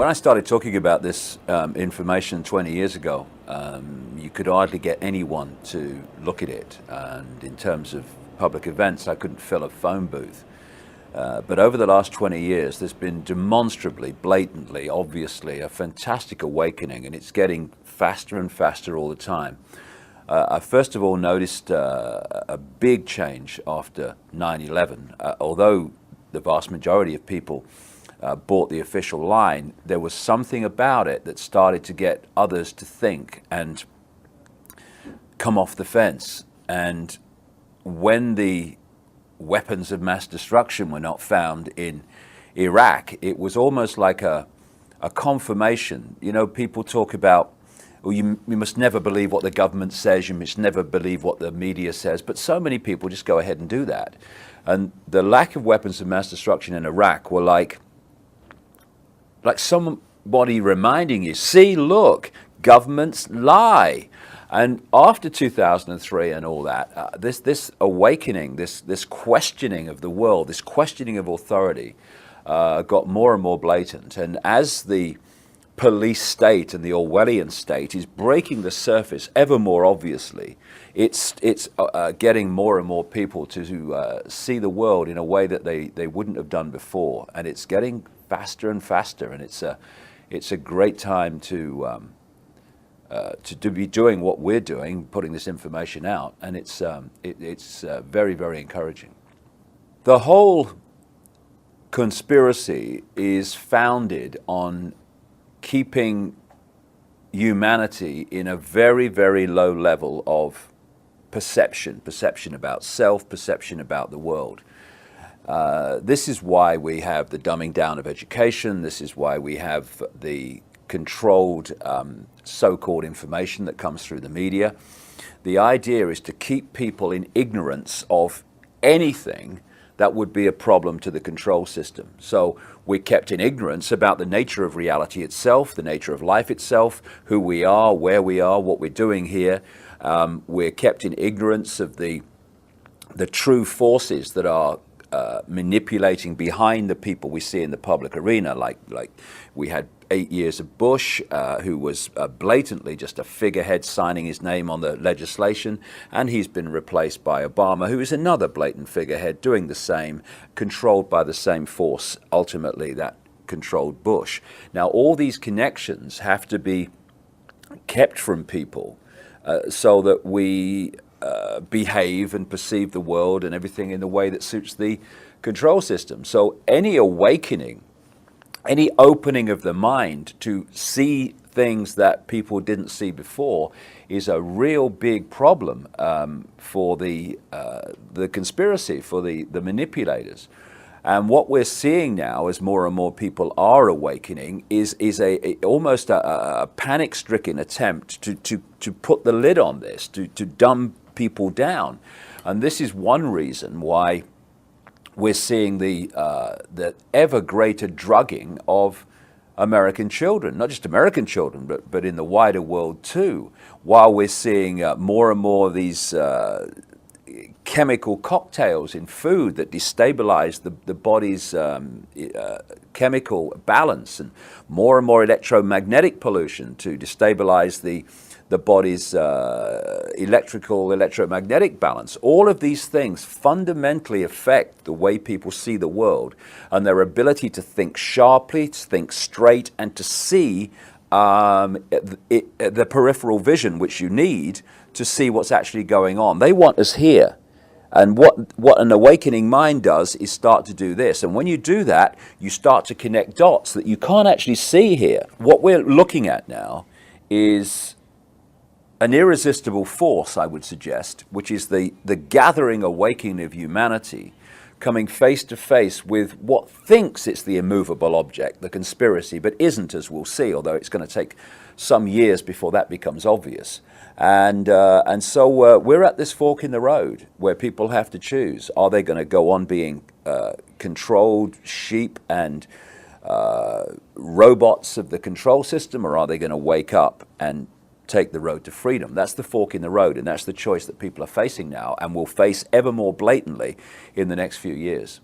When I started talking about this information 20 years ago, you could hardly get anyone to look at it. And in terms of public events, I couldn't fill a phone booth. But over the last 20 years, there's been demonstrably, blatantly, obviously, a fantastic awakening, and it's getting faster and faster all the time. I first of all noticed a big change after 9/11. Although the vast majority of people bought the official line, there was something about it that started to get others to think and come off the fence. And when the weapons of mass destruction were not found in Iraq, it was almost like a confirmation. You know, people talk about, well, you must never believe what the government says, you must never believe what the media says, but so many people just go ahead and do that. And the lack of weapons of mass destruction in Iraq were like somebody reminding you, see, look, governments lie. And after 2003 and all that, this awakening, this questioning of the world, this questioning of authority got more and more blatant. And as the police state and the Orwellian state is breaking the surface ever more obviously, it's getting more and more people to see the world in a way that they wouldn't have done before. And it's getting faster and faster, and it's a great time to be doing what we're doing, putting this information out, and it's very, very encouraging. The whole conspiracy is founded on keeping humanity in a very, very low level of perception about self, perception about the world. This is why we have the dumbing down of education. This is why we have the controlled so-called information that comes through the media. The idea is to keep people in ignorance of anything that would be a problem to the control system. So we're kept in ignorance about the nature of reality itself, the nature of life itself, who we are, where we are, what we're doing here. We're kept in ignorance of the true forces that are manipulating behind the people we see in the public arena, like we had 8 years of Bush, who was blatantly just a figurehead signing his name on the legislation, and he's been replaced by Obama, who is another blatant figurehead doing the same, controlled by the same force, ultimately, that controlled Bush. Now, all these connections have to be kept from people so that we behave and perceive the world and everything in the way that suits the control system. So any awakening, any opening of the mind to see things that people didn't see before is a real big problem for the conspiracy, for the manipulators. And what we're seeing now, as more and more people are awakening, is almost a panic-stricken attempt to put the lid on this, to dumb people down. And this is one reason why we're seeing the ever greater drugging of American children, not just American children, but in the wider world too, while we're seeing more and more of these chemical cocktails in food that destabilize the body's chemical balance, and more electromagnetic pollution to destabilize the body's electromagnetic balance. All of these things fundamentally affect the way people see the world and their ability to think sharply, to think straight, and to see the peripheral vision which you need to see what's actually going on. They want us here. And what an awakening mind does is start to do this. And when you do that, you start to connect dots that you can't actually see here. What we're looking at now is an irresistible force, I would suggest, which is the gathering awakening of humanity coming face to face with what thinks it's the immovable object, the conspiracy, but isn't, as we'll see, although it's going to take some years before that becomes obvious. And so we're at this fork in the road where people have to choose. Are they going to go on being controlled sheep and robots of the control system, or are they going to wake up and take the road to freedom? That's the fork in the road, and that's the choice that people are facing now and will face ever more blatantly in the next few years.